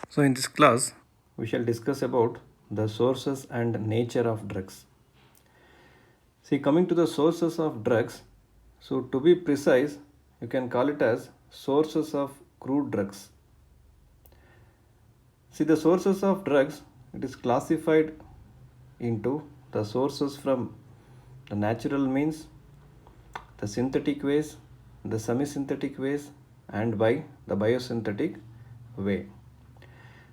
So in this class, we shall discuss about the sources and nature of drugs. See, coming to the sources of drugs, so to be precise, you can call it as sources of crude drugs. See, the sources of drugs, it is classified into the sources from the natural means, the synthetic ways, the semi-synthetic ways, and by the biosynthetic way.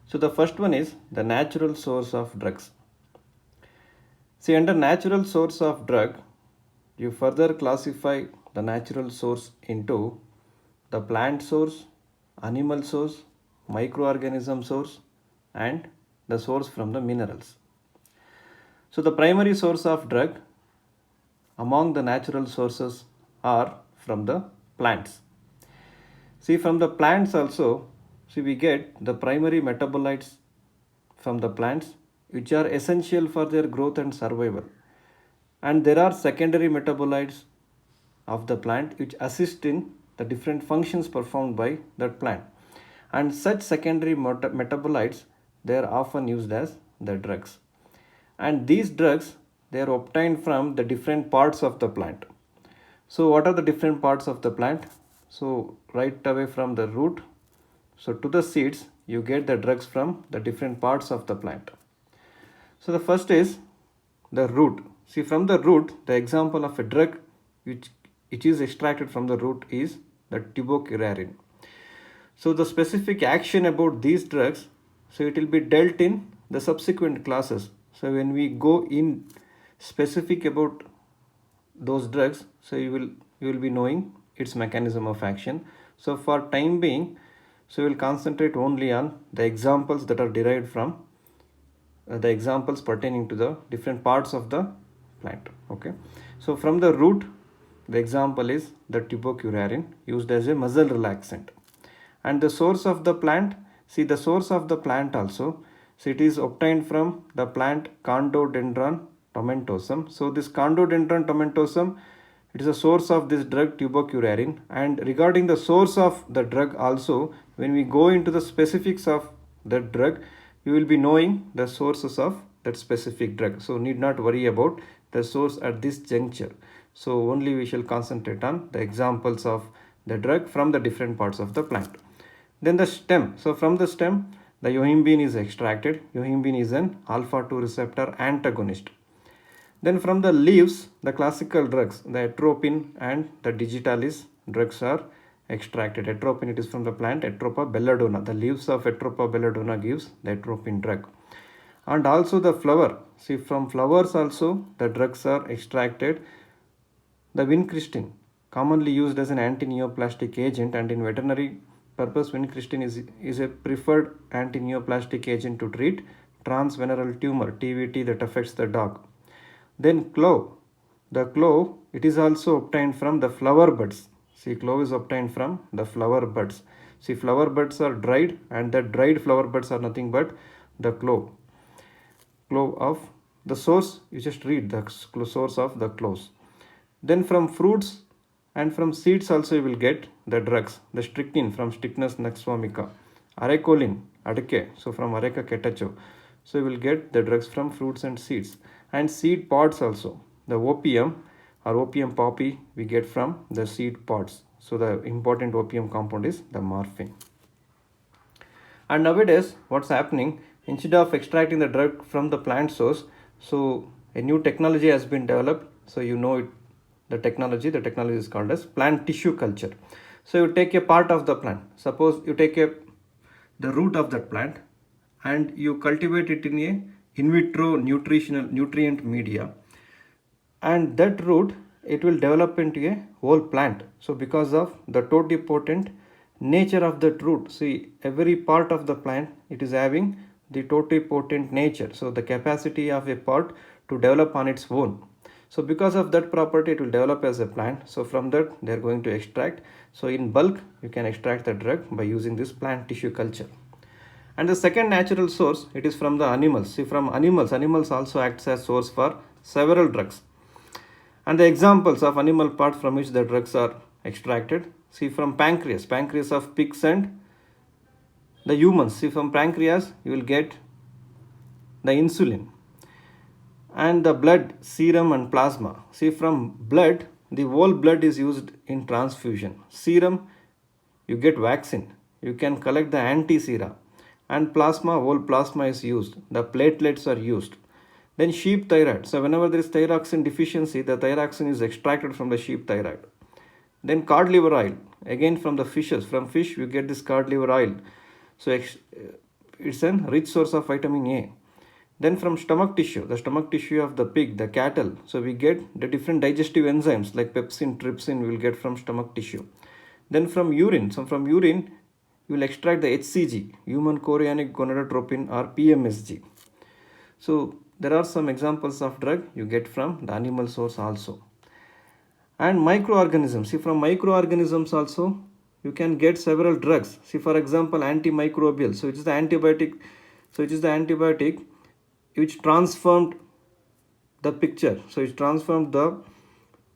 So the first one is the natural source of drugs. See, under natural source of drug, you further classify the natural source into the plant source, animal source, microorganism source, and the source from the minerals. So the primary source of drug among the natural sources are from the plants. See, from the plants also, we get the primary metabolites from the plants which are essential for their growth and survival. And there are secondary metabolites of the plant which assist in the different functions performed by that plant. And such secondary metabolites, they are often used as the drugs. And these drugs, they are obtained from the different parts of the plant. So what are the different parts of the plant? So right away from the root, so to the seeds, you get the drugs from the different parts of the plant. So the first is the root. See, from the root, the example of a drug which is extracted from the root is the tubocurarine. So the specific action about these drugs, so it will be dealt in the subsequent classes. So when we go in specific about those drugs, so you will be knowing its mechanism of action. So for time being, so we will concentrate only on the examples that are derived from the examples pertaining to the different parts of the plant. Okay, so from the root, the example is the tubocurarine used as a muscle relaxant. And the source of the plant, see the source of the plant also, so it is obtained from the plant Condodendron tomentosum. So this Condodendron tomentosum, it is a source of this drug tubocurarine. And regarding the source of the drug also, when we go into the specifics of the drug, you will be knowing the sources of that specific drug. So need not worry about the source at this juncture. So only we shall concentrate on the examples of the drug from the different parts of the plant. Then the stem. So from the stem, the yohimbine is extracted. Yohimbine is an alpha-2 receptor antagonist. Then from the leaves, the classical drugs, the atropine and the digitalis drugs are extracted. Atropine, it is from the plant Atropa belladonna. The leaves of Atropa belladonna gives the atropine drug. And also the flower. See, from flowers also the drugs are extracted. The vincristine, commonly used as an anti-neoplastic agent, and in veterinary purpose, vincristine is a preferred anti-neoplastic agent to treat transveneral tumor, TVT, that affects the dog. Then clove. The clove, it is also obtained from the flower buds. See, clove is obtained from the flower buds. See, flower buds are dried, and the dried flower buds are nothing but the clove. Clove of the source, you just read the source of the cloves. Then from fruits and from seeds also you will get the drugs. The strychnine from Strychnus nexvomica. Arecolin, adike, so from Areca catacho. So you will get the drugs from fruits and seeds. And seed pods also. The opium or opium poppy we get from the seed pods. So the important opium compound is the morphine. And nowadays what's happening, instead of extracting the drug from the plant source, so a new technology has been developed. So you know it, the technology is called as plant tissue culture. So you take a part of the plant. Suppose you take the root of that plant and you cultivate it in a in vitro nutrient media, and that root, it will develop into a whole plant. So because of the totipotent nature of that root, see, every part of the plant, it is having the totipotent nature, so the capacity of a part to develop on its own. So because of that property, it will develop as a plant. So from that they are going to extract. So in bulk you can extract the drug by using this plant tissue culture. And the second natural source, it is from the animals. See, from animals also acts as source for several drugs. And the examples of animal parts from which the drugs are extracted, see, from pancreas of pigs and The humans, see from pancreas, you will get the insulin. And the blood, serum and plasma. See from blood, the whole blood is used in transfusion. Serum, you get vaccine. You can collect the anti-sera. And plasma, whole plasma is used. The platelets are used. Then sheep thyroid. So whenever there is thyroxine deficiency, the thyroxine is extracted from the sheep thyroid. Then cod liver oil, again from the fishes. From fish, you get this cod liver oil. So it's a rich source of vitamin A. Then from stomach tissue, the stomach tissue of the pig, the cattle. So we get the different digestive enzymes like pepsin, trypsin, we will get from stomach tissue. Then from urine, so from urine, you will extract the HCG, human chorionic gonadotropin, or PMSG. So there are some examples of drug you get from the animal source also. And microorganisms, see from microorganisms also you can get several drugs. See for example antimicrobial, so it is the antibiotic, which transformed the picture. So it transformed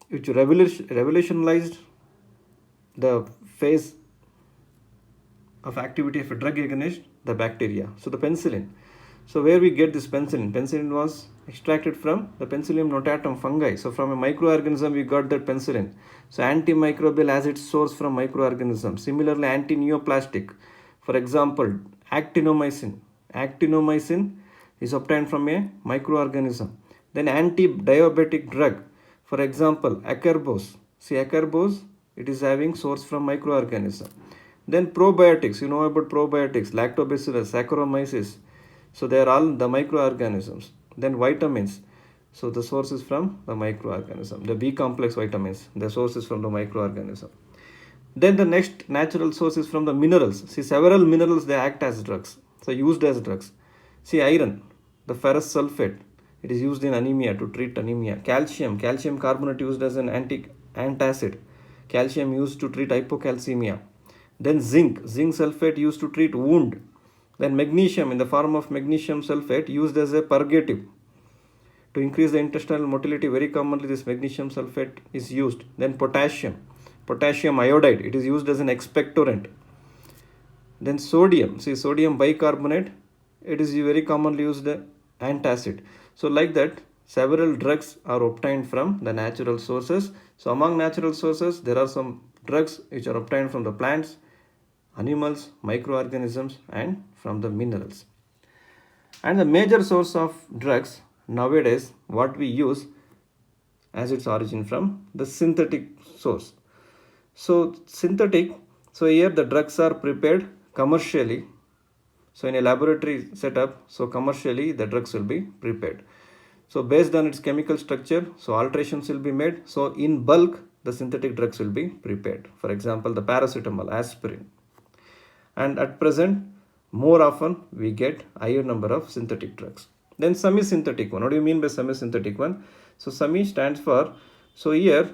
which revolutionized the phase of activity of a drug against the bacteria. So the penicillin. So where we get this penicillin? Penicillin was extracted from the Penicillium notatum fungi. So from a microorganism we got that penicillin. So antimicrobial has its source from microorganisms. Similarly anti-neoplastic. For example actinomycin. Actinomycin is obtained from a microorganism. Then anti-diabetic drug. For example acarbose. See acarbose, it is having source from microorganism. Then probiotics, you know about probiotics, lactobacillus, Saccharomyces. So they are all the microorganisms. Then vitamins. So the source is from the microorganism. The B complex vitamins, the source is from the microorganism. Then the next natural source is from the minerals. See several minerals, they act as drugs. So used as drugs. See iron, the ferrous sulfate. It is used in anemia to treat anemia. Calcium carbonate used as an antacid. Calcium used to treat hypocalcemia. Then zinc sulfate used to treat wound. Then magnesium in the form of magnesium sulfate used as a purgative. To increase the intestinal motility, very commonly this magnesium sulfate is used. Then potassium iodide, it is used as an expectorant. Then sodium bicarbonate, it is very commonly used as antacid. So like that, several drugs are obtained from the natural sources. So among natural sources, there are some drugs which are obtained from the plants, animals, microorganisms, and from the minerals. And the major source of drugs nowadays, what we use as its origin from the synthetic source. So here the drugs are prepared commercially. So in a laboratory setup, so commercially the drugs will be prepared. So based on its chemical structure, so alterations will be made. So in bulk, the synthetic drugs will be prepared. For example, the paracetamol, aspirin. And at present, more often we get higher number of synthetic drugs. Then semi-synthetic one. What do you mean by semi-synthetic one? So semi stands for, so here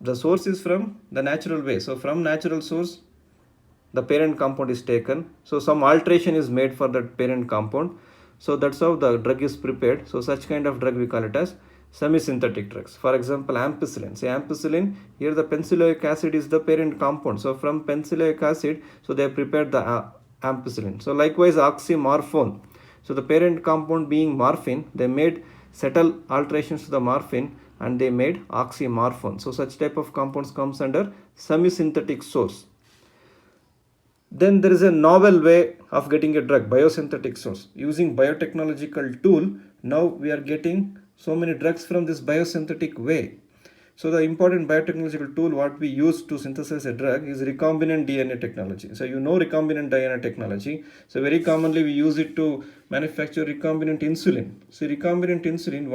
the source is from the natural way. So from natural source, the parent compound is taken. So some alteration is made for that parent compound. So that's how the drug is prepared. So such kind of drug we call it as semi-synthetic drugs. For example, ampicillin. Say ampicillin, here the penicilloic acid is the parent compound. So from penicilloic acid, so they have prepared the ampicillin. So likewise oxymorphone. So the parent compound being morphine, they made subtle alterations to the morphine and they made oxymorphone. So such type of compounds comes under semi-synthetic source. Then there is a novel way of getting a drug, biosynthetic source. Using biotechnological tool, now we are getting so many drugs from this biosynthetic way. So the important biotechnological tool what we use to synthesize a drug is recombinant DNA technology. So you know recombinant DNA technology. So very commonly we use it to manufacture recombinant insulin. So recombinant insulin,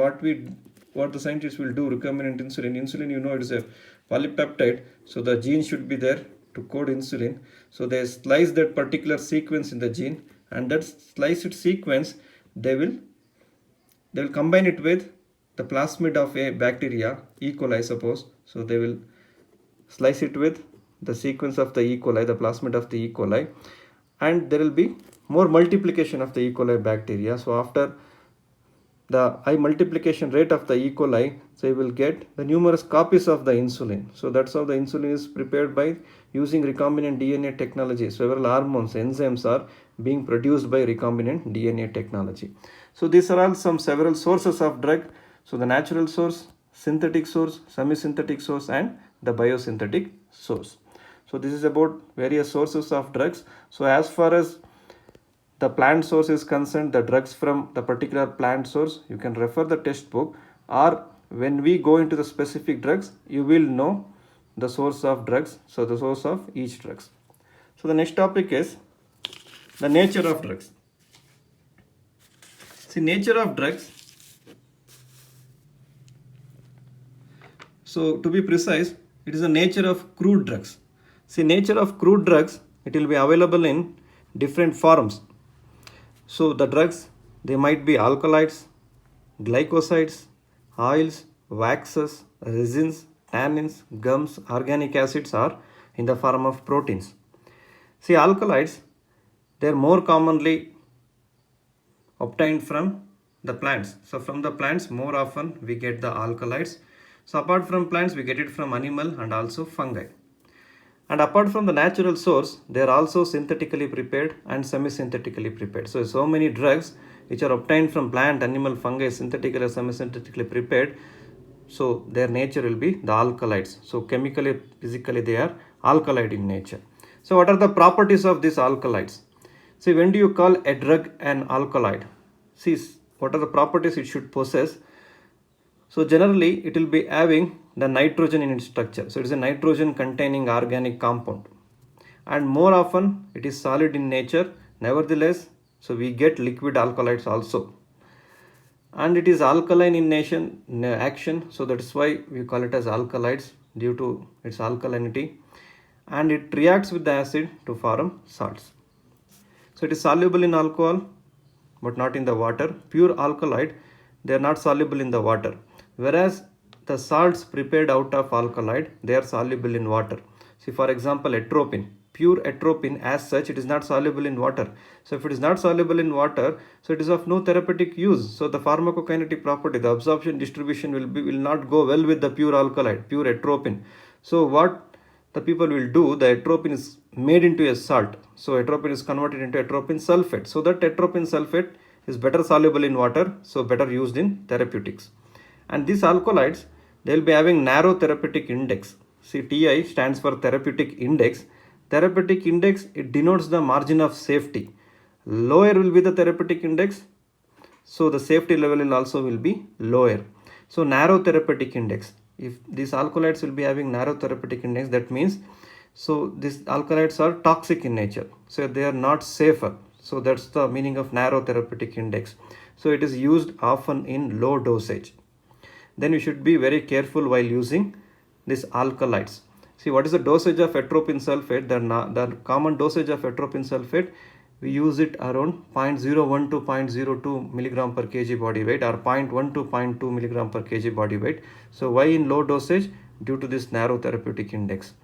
what the scientists will do, recombinant insulin, you know it is a polypeptide. So the gene should be there to code insulin. So they slice that particular sequence in the gene, and that sliced sequence they will combine it with the plasmid of a bacteria, E. coli suppose. So they will slice it with the sequence of the E. coli, the plasmid of the E. coli, and there will be more multiplication of the E. coli bacteria. So after the high multiplication rate of the E. coli, so you will get the numerous copies of the insulin. So that's how the insulin is prepared by using recombinant DNA technology. Several hormones, enzymes are being produced by recombinant DNA technology. So these are all some several sources of drug. So the natural source, synthetic source, semi-synthetic source, and the biosynthetic source. So this is about various sources of drugs. So as far as the plant source is concerned, the drugs from the particular plant source, you can refer the textbook, or when we go into the specific drugs, you will know the source of drugs, so the source of each drugs. So the next topic is the nature of drugs. See, nature of drugs. So to be precise, it is the nature of crude drugs. See, nature of crude drugs, it will be available in different forms. So the drugs, they might be alkaloids, glycosides, oils, waxes, resins, tannins, gums, organic acids, or in the form of proteins. See, alkaloids, they are more commonly obtained from the plants. So from the plants, more often we get the alkaloids. So apart from plants, we get it from animal and also fungi. And apart from the natural source, they are also synthetically prepared and semi-synthetically prepared. So many drugs which are obtained from plant, animal, fungi, synthetically or semi-synthetically prepared. So their nature will be the alkaloids. So chemically, physically, they are alkaloid in nature. So what are the properties of these alkaloids? See, when do you call a drug an alkaloid? See, what are the properties it should possess? So generally, it will be having the nitrogen in its structure. So it is a nitrogen containing organic compound. And more often, it is solid in nature. Nevertheless, so we get liquid alkaloids also. And it is alkaline in action. So that's why we call it as alkaloids due to its alkalinity. And it reacts with the acid to form salts. So it is soluble in alcohol, but not in the water. Pure alkaloid, they are not soluble in the water. Whereas the salts prepared out of alkaloid, they are soluble in water. See, for example, atropine. Pure atropine as such, it is not soluble in water. So if it is not soluble in water, so it is of no therapeutic use. So the pharmacokinetic property, the absorption distribution will not go well with the pure alkaloid, pure atropine. So what the people will do, the atropine is made into a salt. So atropine is converted into atropine sulfate. So that atropine sulfate is better soluble in water, so better used in therapeutics. And these alkaloids, they will be having narrow therapeutic index. See, TI stands for therapeutic index. Therapeutic index, it denotes the margin of safety. Lower will be the therapeutic index, so the safety level will also be lower. So narrow therapeutic index. If these alkaloids will be having narrow therapeutic index, that means so these alkaloids are toxic in nature. So they are not safer. So that's the meaning of narrow therapeutic index. So it is used often in low dosage. Then you should be very careful while using these alkaloids. See, what is the dosage of atropine sulfate? The common dosage of atropine sulfate, we use it around 0.01 to 0.02 milligram per kg body weight, or 0.1 to 0.2 milligram per kg body weight. So why in low dosage? Due to this narrow therapeutic index.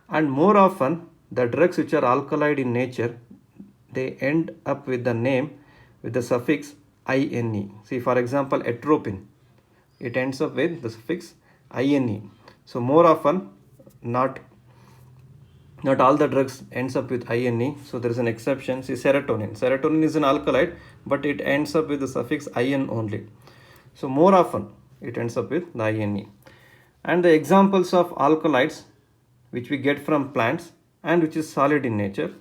And more often, the drugs which are alkaloid in nature, they end up with the name with the suffix INE. See, for example, atropine, it ends up with the suffix INE. So more often, not all the drugs ends up with INE. So there is an exception. See, serotonin. Serotonin is an alkaloid, but it ends up with the suffix IN only. So more often, it ends up with the INE. And the examples of alkaloids which we get from plants and which is solid in nature.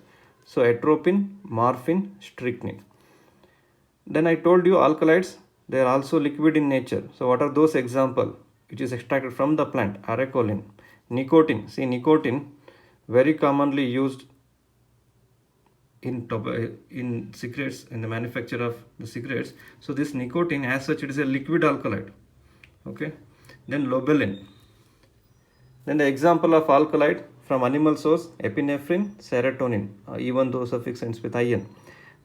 So atropine, morphine, strychnine. Then I told you alkaloids, they are also liquid in nature. So what are those examples which is extracted from the plant? Arecolin, nicotine. See, nicotine very commonly used in cigarettes, in the manufacture of the cigarettes. So this nicotine as such, it is a liquid alkaloid. Okay. Then lobelin. Then the example of alkaloid from animal source, epinephrine, serotonin, even though suffix ends with IN.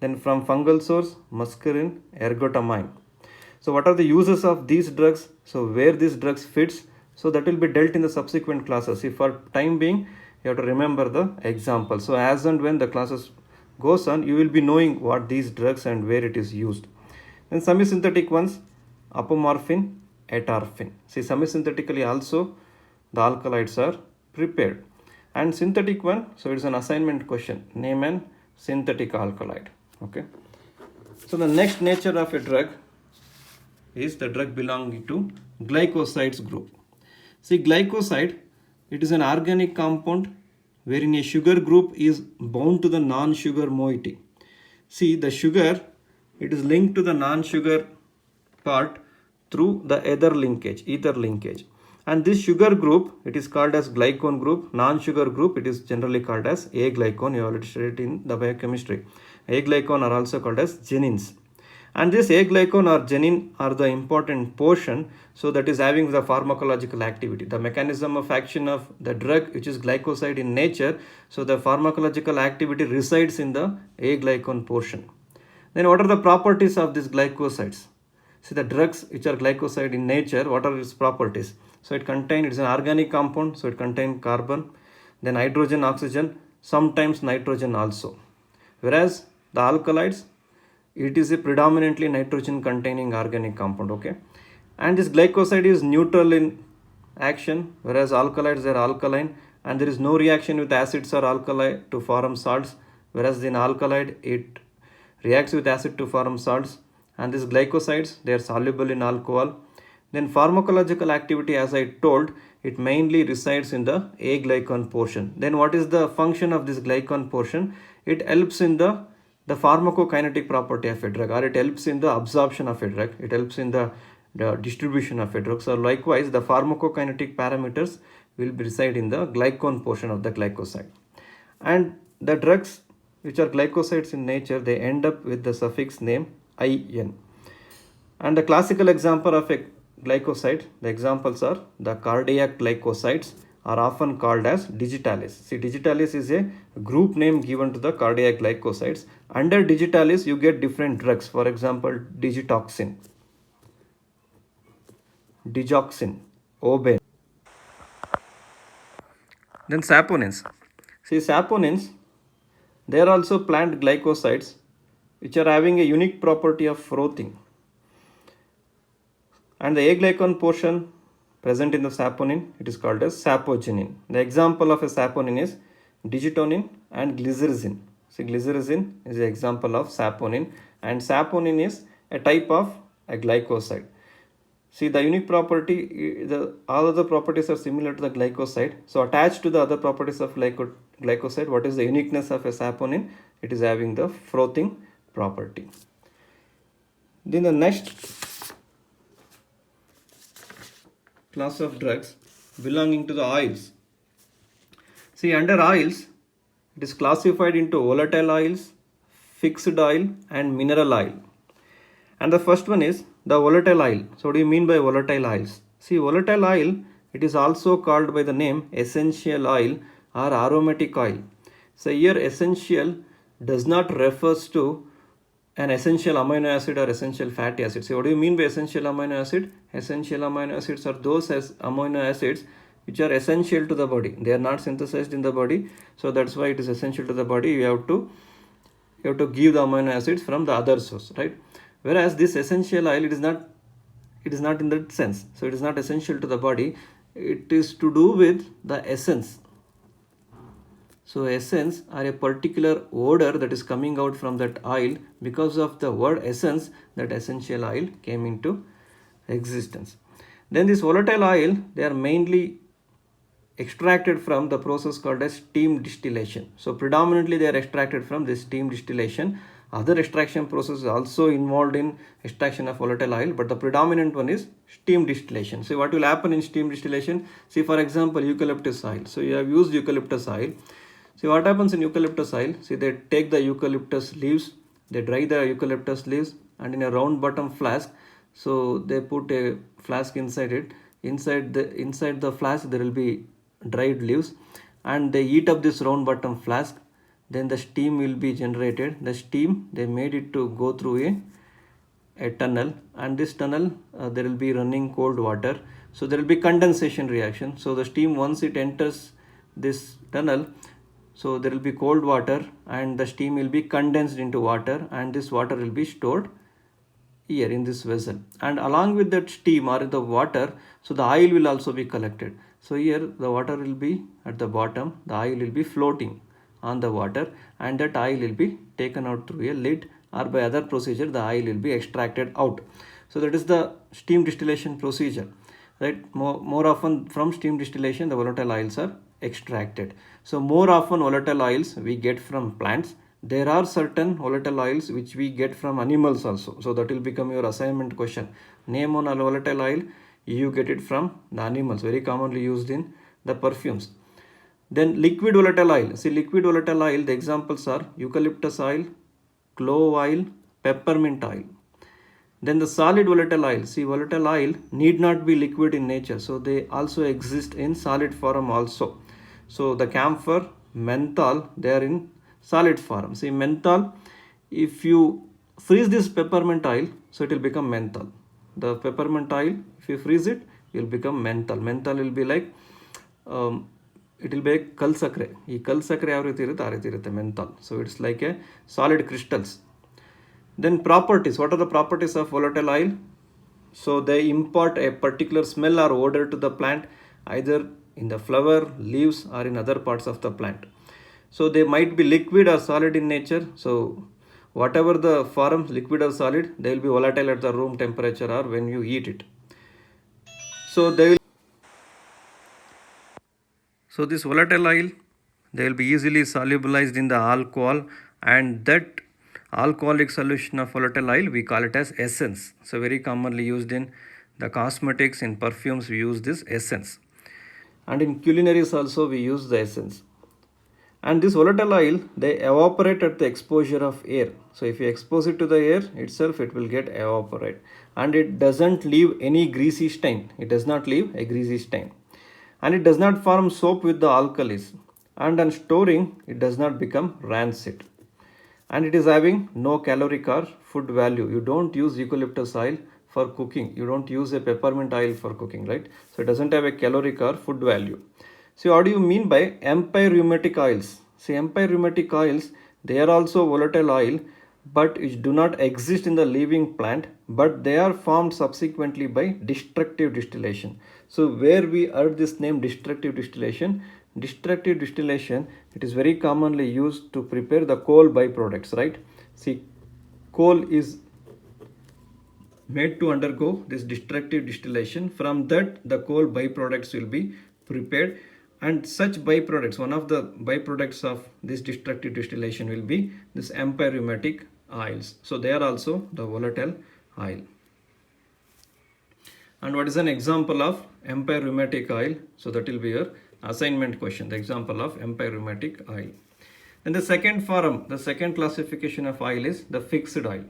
Then from fungal source, muscarine, ergotamine. So what are the uses of these drugs? So where these drugs fits, so that will be dealt in the subsequent classes. See, for time being, you have to remember the example. So as and when the classes goes on, you will be knowing what these drugs and where it is used. Then semi-synthetic ones, apomorphine, atropine. See, semisynthetically also the alkaloids are prepared. And synthetic one, so it's an assignment question. Name an synthetic alkaloid. Okay. So the next nature of a drug is the drug belonging to glycosides group. See, glycoside, it is an organic compound wherein a sugar group is bound to the non-sugar moiety. See, the sugar, it is linked to the non-sugar part through the ether linkage. And this sugar group, it is called as glycone group. Non-sugar group, it is generally called as aglycone. You already studied in the biochemistry. Aglycone are also called as genins. And this aglycone or genin are the important portion, so that is having the pharmacological activity, the mechanism of action of the drug, which is glycoside in nature. So the pharmacological activity resides in the aglycone portion. Then what are the properties of these glycosides? See, the drugs which are glycoside in nature, what are its properties? So it's an organic compound, so it contains carbon, then hydrogen, oxygen, sometimes nitrogen also. Whereas the alkaloids, it is a predominantly nitrogen containing organic compound. Okay, and this glycoside is neutral in action, whereas alkaloids are alkaline, and there is no reaction with acids or alkali to form salts, whereas in alkaloid it reacts with acid to form salts. And these glycosides, they are soluble in alcohol. Then pharmacological activity, as I told, it mainly resides in the aglycone portion. Then what is the function of this glycone portion? It helps in the pharmacokinetic property of a drug, or it helps in the absorption of a drug, it helps in the distribution of a drug. So likewise, the pharmacokinetic parameters will reside in the glycone portion of the glycoside. And the drugs which are glycosides in nature, they end up with the suffix name IN. And the classical example of a glycoside, the examples are the cardiac glycosides, are often called as digitalis. See, digitalis is a group name given to the cardiac glycosides. Under digitalis, you get different drugs. For example, digitoxin, digoxin, oben. Then saponins. See, saponins, they are also plant glycosides which are having a unique property of frothing. And the aglycone portion present in the saponin, it is called as sapogenin. The example of a saponin is digitonin and glycyrrhizin. See, glycyrrhizin is an example of saponin, and saponin is a type of a glycoside. See, the unique property, all other properties are similar to the glycoside. So attached to the other properties of glycoside, what is the uniqueness of a saponin? It is having the frothing property. Then the next class of drugs belonging to the oils. See, under oils, it is classified into volatile oils, fixed oil, and mineral oil. And the first one is the volatile oil. So what do you mean by volatile oils? See, volatile oil, it is also called by the name essential oil or aromatic oil. So here essential does not refers to an essential amino acid or essential fatty acid. So what do you mean by essential amino acid? Essential amino acids are those amino acids which are essential to the body. They are not synthesized in the body. So that's why it is essential to the body. You have to give the amino acids from the other source, right? Whereas this essential oil, it is not in that sense. So it is not essential to the body. It is to do with the essence. So essence are a particular odor that is coming out from that oil. Because of the word essence, that essential oil came into existence. Then this volatile oil, they are mainly extracted from the process called as steam distillation. So predominantly they are extracted from this steam distillation. Other extraction processes also involved in extraction of volatile oil, but the predominant one is steam distillation. So what will happen in steam distillation? See, for example, eucalyptus oil. So you have used eucalyptus oil. See, what happens in eucalyptus oil? See, they take the eucalyptus leaves, they dry the eucalyptus leaves, and in a round bottom flask, so they put a flask inside it. Inside the flask there will be dried leaves, and they heat up this round bottom flask. Then the steam will be generated. The steam, they made it to go through a tunnel, and this tunnel there will be running cold water. So there will be condensation reaction. So the steam, once it enters this tunnel, so there will be cold water and the steam will be condensed into water, and this water will be stored here in this vessel, and along with that steam or the water, so the oil will also be collected. So here the water will be at the bottom, the oil will be floating on the water, and that oil will be taken out through a lid, or by other procedure the oil will be extracted out. So that is the steam distillation procedure, right? More often from steam distillation the volatile oils are extracted. So more often volatile oils we get from plants. There are certain volatile oils which we get from animals also. So that will become your assignment question. Name on a volatile oil, you get it from the animals, very commonly used in the perfumes. Then liquid volatile oil. See, liquid volatile oil, the examples are eucalyptus oil, clove oil, peppermint oil. Then the solid volatile oil. See, volatile oil need not be liquid in nature, so they also exist in solid form also. So the camphor, menthol, they are in solid form. See, menthol, if you freeze this peppermint oil, so it will become menthol. The peppermint oil, if you freeze it, it will become menthol. Menthol will be like it will be like kal sakre. ಈ ಕಲ್ ಸಕ್ಕರೆ ಯಾವ ರೀತಿ ಇರುತ್ತೆ ಆ ರೀತಿ ಇರುತ್ತೆ menthol. So it's like a solid crystals. Then properties. What are the properties of volatile oil? So they impart a particular smell or odor to the plant, either in the flower, leaves, or in other parts of the plant. So they might be liquid or solid in nature. So whatever the form, liquid or solid, they will be volatile at the room temperature or when you eat it. So this volatile oil, they will be easily solubilized in the alcohol, and that alcoholic solution of volatile oil we call it as essence. So very commonly used in the cosmetics, in perfumes we use this essence, and in culinaries also we use the essence. And this volatile oil, they evaporate at the exposure of air. So if you expose it to the air itself, it will get evaporate, and it doesn't leave any greasy stain. It does not leave a greasy stain, and it does not form soap with the alkalis, and on storing it does not become rancid, and it is having no caloric or food value. You don't use eucalyptus oil for cooking, you don't use a peppermint oil for cooking, right? So it doesn't have a caloric or food value. So what do you mean by empyreumatic oils? See, empyreumatic oils, they are also volatile oil, but which do not exist in the living plant, but they are formed subsequently by destructive distillation. So where we heard this name destructive distillation, it is very commonly used to prepare the coal byproducts, right? See, coal is made to undergo this destructive distillation. From that the coal byproducts will be prepared, and such byproducts, one of the byproducts of this destructive distillation will be this empyreumatic oils. So they are also the volatile oil. And what is an example of empyreumatic oil? So that will be your assignment question, the example of empyreumatic oil. And the second form, the second classification of oil is the fixed oil.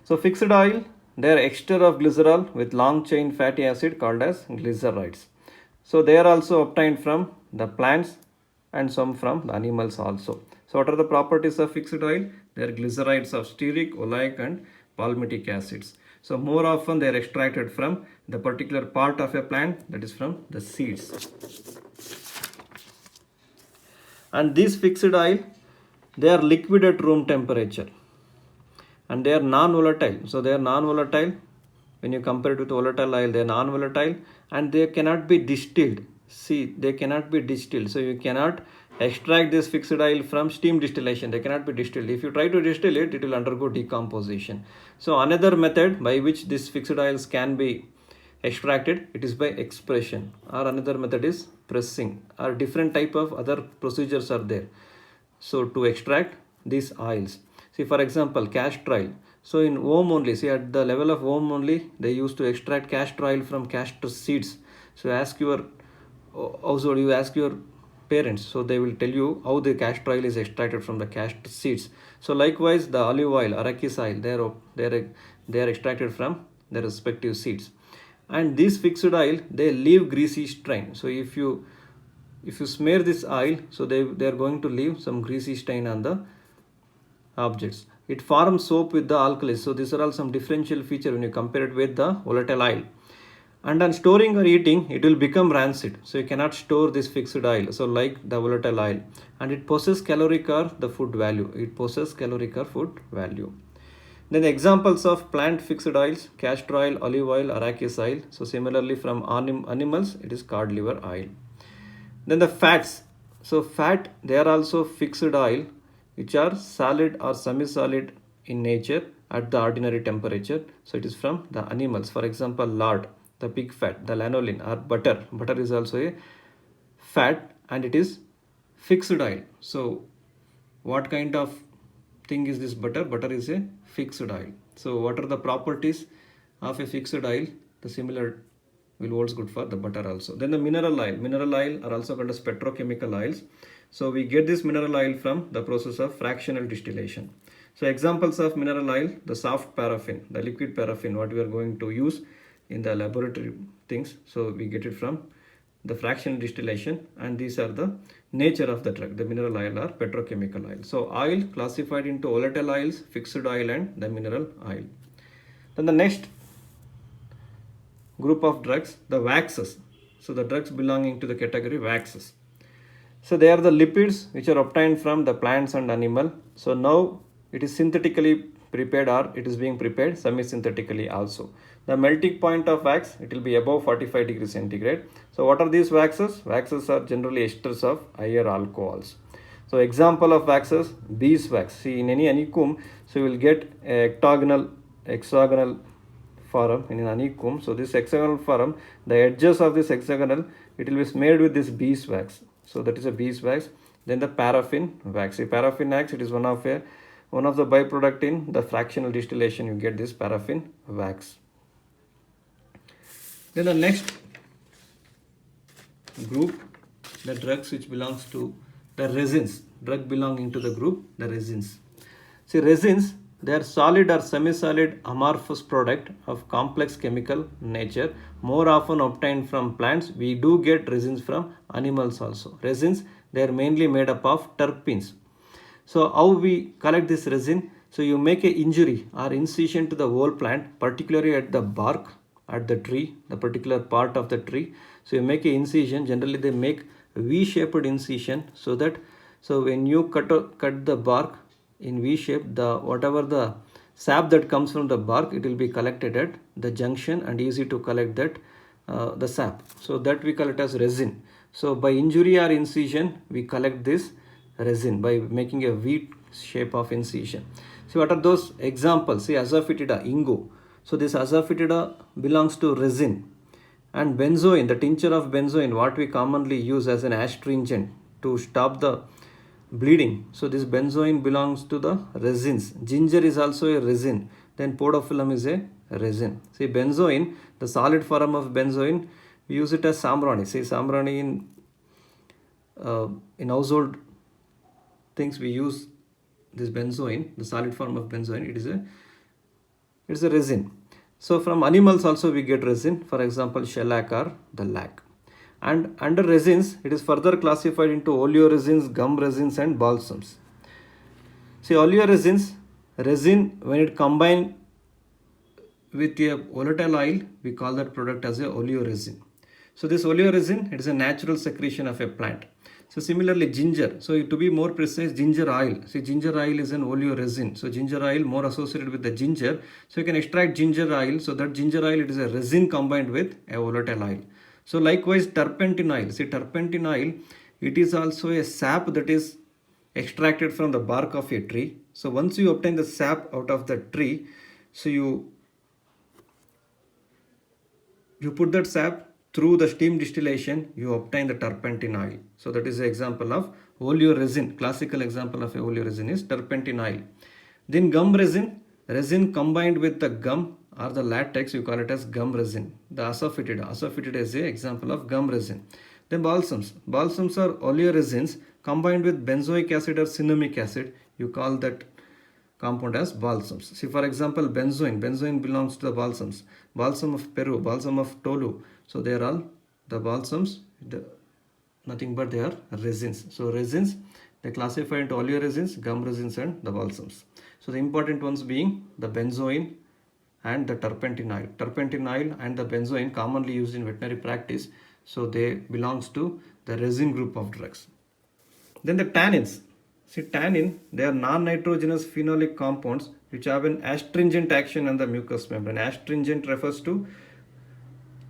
So fixed oil, they are ester of glycerol with long chain fatty acid called as glycerides. So they are also obtained from the plants and some from the animals also. So what are the properties of fixed oil? They are glycerides of stearic, oleic, and palmitic acids. So more often they are extracted from the particular part of a plant, that is from the seeds. And these fixed oil, they are liquid at room temperature, and they are non-volatile. So they are non-volatile. When you compare it with volatile oil, they are non-volatile, and they cannot be distilled. See, they cannot be distilled. So you cannot extract this fixed oil from steam distillation. They cannot be distilled. If you try to distill it, it will undergo decomposition. So another method by which these fixed oils can be extracted, it is by expression, or another method is pressing, or different type of other procedures are there. So to extract these oils, see, for example, castor oil. So in home only, see, at the level of home only, they used to extract castor oil from castor seeds. So ask your household, you ask your parents, so they will tell you how the castor oil is extracted from the castor seeds. So likewise, the olive oil, arachis oil, they are extracted from their respective seeds. And this fixed oil, they leave greasy stain. So if you smear this oil, so they are going to leave some greasy stain on the objects. It forms soap with the alkalis. So these are all some differential feature when you compare it with the volatile oil. And on storing or eating, it will become rancid. So you cannot store this fixed oil, so like the volatile oil. And it possesses caloric or the food value. It possesses caloric or food value. Then the examples of plant fixed oils, castor oil, olive oil, arachis oil. So similarly from animals, it is cod liver oil. Then the fats. So fat, they are also fixed oil, which are solid or semi-solid in nature at the ordinary temperature. So it is from the animals. For example, lard, the pig fat, the lanolin or butter. Butter is also a fat and it is fixed oil. So what kind of thing is this butter? Butter is a fixed oil. So what are the properties of a fixed oil? The similar will holds good for the butter also. Then the mineral oil. Mineral oil are also called as petrochemical oils. So we get this mineral oil from the process of fractional distillation. So examples of mineral oil, the soft paraffin, the liquid paraffin, what we are going to use in the laboratory things. So we get it from the fractional distillation, and these are the nature of the drug, the mineral oil or petrochemical oil. So oil classified into volatile oils, fixed oil and the mineral oil. Then the next group of drugs, the waxes. So the drugs belonging to the category waxes. So they are the lipids which are obtained from the plants and animal. So now it is synthetically prepared or it is being prepared semi-synthetically also. The melting point of wax, it will be above 45 degrees centigrade. So what are these waxes? Waxes are generally esters of higher alcohols. So example of waxes, beeswax. See in any honeycomb, so you will get a hexagonal form in an honeycomb. So this hexagonal form, the edges of this hexagonal, it will be smeared with this beeswax. So that is a beeswax. Then the paraffin wax. See, paraffin wax, it is one of the byproduct in the fractional distillation. You get this paraffin wax. Then the next group, the drugs which belongs to the resins. Drug belonging to the group, the resins. See, resins, they are solid or semi-solid amorphous product of complex chemical nature, more often obtained from plants. We do get resins from animals also. Resins, they are mainly made up of terpenes. So how we collect this resin? So you make a injury or incision to the whole plant, particularly at the bark, at the tree, the particular part of the tree. So you make a incision. Generally they make V-shaped incision, so that when you cut the bark in V shape, whatever the sap that comes from the bark, it will be collected at the junction and easy to collect that the sap. So that we call it as resin. So by injury or incision, we collect this resin by making a V shape of incision. So what are those examples? See, asafoetida, Ingo. So this asafoetida belongs to resin. And benzoin, the tincture of benzoin, what we commonly use as an astringent to stop the bleeding. So this benzoin belongs to the resins. Ginger is also a resin. Then podophyllum is a resin. See, benzoin, the solid form of benzoin, we use it as samrani. See, samrani in household things we use this benzoin, the solid form of benzoin. It is a resin. So from animals also we get resin. For example, shellac or the lac. And under resins, it is further classified into oleoresins, gum resins and balsams. See, oleoresins, resin, when it combined with a volatile oil, we call that product as a oleoresin. So this oleoresin, it is a natural secretion of a plant. So similarly, ginger. So to be more precise, ginger oil. See, ginger oil is an oleoresin. So ginger oil more associated with the ginger. So you can extract ginger oil. So that ginger oil, it is a resin combined with a volatile oil. So likewise, turpentine oil. See, turpentine oil, it is also a sap that is extracted from the bark of a tree. So once you obtain the sap out of the tree, so you put that sap through the steam distillation, you obtain the turpentine oil. So that is the example of oleoresin. Classical example of a oleoresin is turpentine oil. Then gum resin, resin combined with the gum or the latex, you call it as gum resin. The asafoetida is an example of gum resin. Then balsams. Balsams are oleoresins combined with benzoic acid or cinnamic acid. You call that compound as balsams. See, for example, benzoin. Benzoin belongs to the balsams. Balsam of Peru, balsam of Tolu. So they are all the balsams. Nothing but they are resins. So resins, they classify into oleoresins, gum resins and the balsams. So the important ones being the benzoin and the turpentine oil. Turpentine oil and the benzoin commonly used in veterinary practice. So they belongs to the resin group of drugs. Then the tannins. See, tannin, they are non-nitrogenous phenolic compounds which have an astringent action on the mucous membrane. Astringent refers to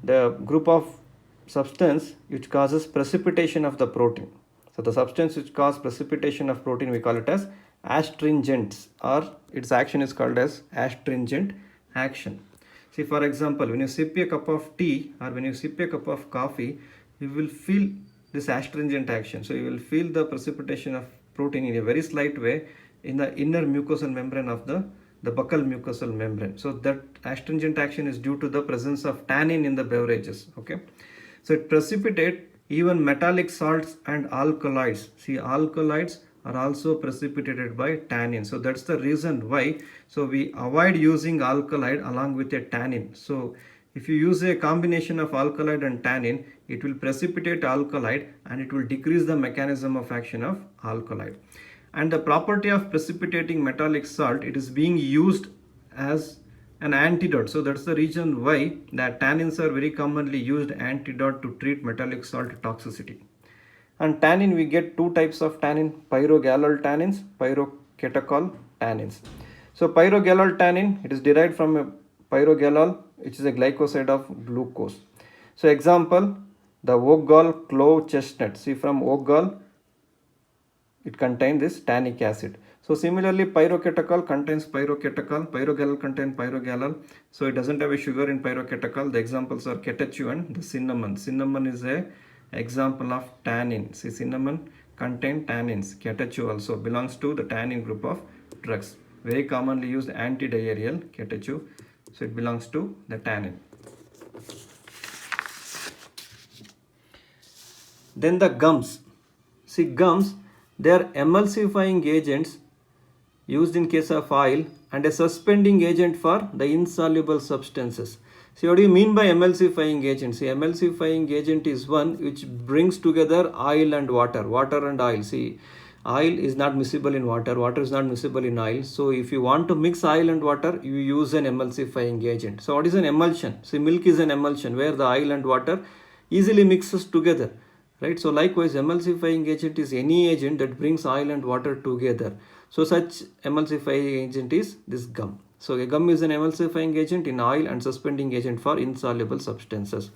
the group of substance which causes precipitation of the protein. So the substance which causes precipitation of protein, we call it as astringents, or its action is called as astringent action. See, for example, when you sip a cup of tea or when you sip a cup of coffee, you will feel this astringent action. So you will feel the precipitation of protein in a very slight way in the inner mucosal membrane of the buccal mucosal membrane. So that astringent action is due to the presence of tannin in the beverages. Okay, so it precipitates even metallic salts and alkaloids. See, alkaloids are also precipitated by tannin. So that's the reason why. So we avoid using alkaloid along with a tannin. So if you use a combination of alkaloid and tannin, it will precipitate alkaloid and it will decrease the mechanism of action of alkaloid. And the property of precipitating metallic salt, it is being used as an antidote. So that's the reason why that tannins are very commonly used antidote to treat metallic salt toxicity. And tannin, we get two types of tannin: pyrogallol tannins, pyrocatechol tannins. So pyrogallol tannin, it is derived from a pyrogallol, which is a glycoside of glucose. So example, the oak gall, clove, chestnut. See, from oak gall, it contains this tannic acid. So similarly, pyrocatechol contains pyrocatechol, pyrogallol contains pyrogallol. So it doesn't have a sugar in pyrocatechol. The examples are catechu and the cinnamon. Cinnamon is a example of tannin. See, cinnamon contains tannins. Catechu also belongs to the tannin group of drugs. Very commonly used antidiarrheal, catechu. So it belongs to the tannin. Then the gums. See, gums, they are emulsifying agents used in case of oil and a suspending agent for the insoluble substances. See, what do you mean by emulsifying agent? See, emulsifying agent is one which brings together oil and water, water and oil. See, oil is not miscible in water, water is not miscible in oil. So if you want to mix oil and water, you use an emulsifying agent. So what is an emulsion? See, milk is an emulsion where the oil and water easily mixes together. Right, so likewise, emulsifying agent is any agent that brings oil and water together. So such emulsifying agent is this gum. So a gum is an emulsifying agent in oil and suspending agent for insoluble substances.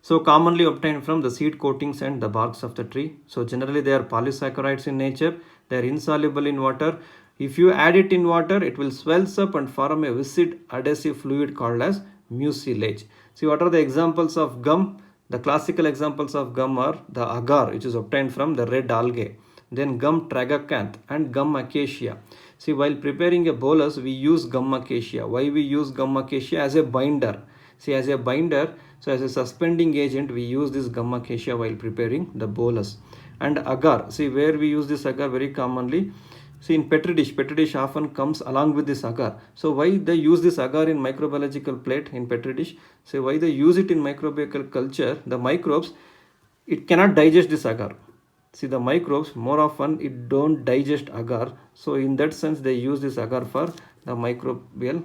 So commonly obtained from the seed coatings and the barks of the tree. So generally they are polysaccharides in nature. They are insoluble in water. If you add it in water, it will swells up and form a viscid adhesive fluid called as mucilage. See, what are the examples of gum? The classical examples of gum are the agar, which is obtained from the red algae, then gum tragacanth and gum acacia. See, while preparing a bolus, we use gum acacia. Why we use gum acacia? As a binder. See, as a binder, so as a suspending agent, we use this gum acacia while preparing the bolus. And agar, see, where we use this agar very commonly. See, in petri dish often comes along with this agar. So why they use this agar in microbiological plate in petri dish? So why they use it in microbial culture? The microbes, it cannot digest this agar. See, the microbes more often it don't digest agar. So in that sense they use this agar for the microbial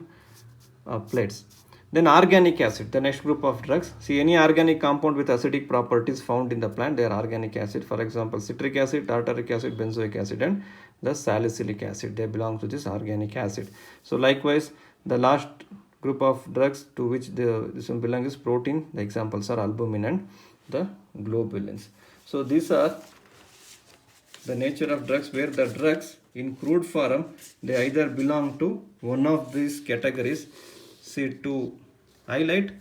plates. Then organic acid, the next group of drugs. See, any organic compound with acidic properties found in the plant, they are organic acid. For example, citric acid, tartaric acid, benzoic acid, and the salicylic acid. They belong to this organic acid. So likewise, the last group of drugs to which this one belongs is protein. The examples are albumin and the globulins. So these are the nature of drugs, where the drugs in crude form, they either belong to one of these categories. See, to highlight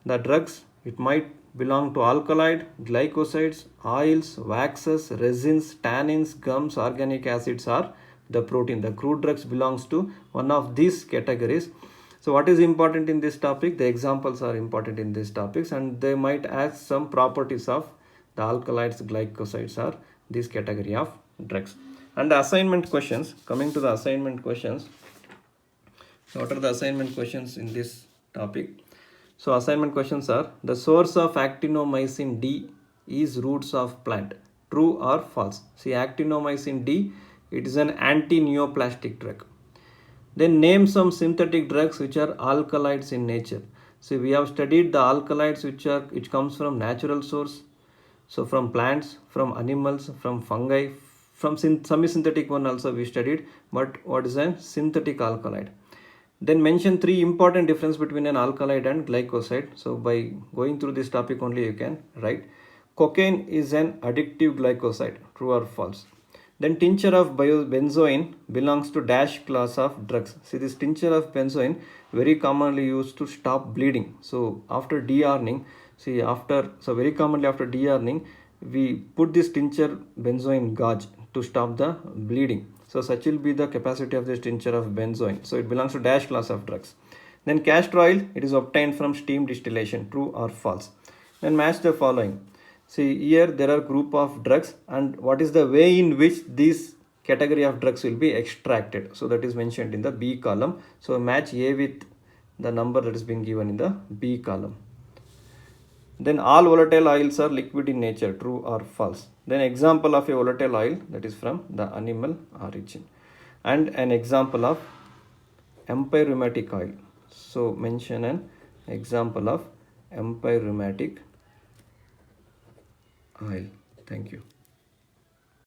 the drugs, it might belong to alkaloid, glycosides, oils, waxes, resins, tannins, gums, organic acids, or the protein. The crude drugs belongs to one of these categories. So what is important in this topic? The examples are important in these topics, and they might ask some properties of the alkaloids, glycosides, or this category of drugs. And the assignment questions, coming to the assignment questions. So what are the assignment questions in this topic? So assignment questions are: the source of actinomycin D is roots of plant. True or false? See, actinomycin D, it is an anti-neoplastic drug. Then name some synthetic drugs which are alkaloids in nature. See, we have studied the alkaloids which comes from natural source. So from plants, from animals, from fungi, from semi-synthetic one also we studied, but what is a synthetic alkaloid. Then mention three important difference between an alkaloid and glycoside. So by going through this topic only you can write. Cocaine is an addictive glycoside, true or false. Then tincture of benzoin belongs to dash class of drugs. See, this tincture of benzoin very commonly used to stop bleeding. So after dehardening, very commonly after dehardening, we put this tincture benzoin gauze to stop the bleeding. So such will be the capacity of this tincture of benzoin. So it belongs to dash class of drugs. Then castor oil, it is obtained from steam distillation, true or false. Then match the following. See, here there are group of drugs, and what is the way in which this category of drugs will be extracted. So that is mentioned in the B column. So match A with the number that has been given in the B column. Then all volatile oils are liquid in nature, true or false. Then example of a volatile oil, that is from the animal origin. And an example of empyreumatic oil. So mention an example of empyreumatic oil. Thank you.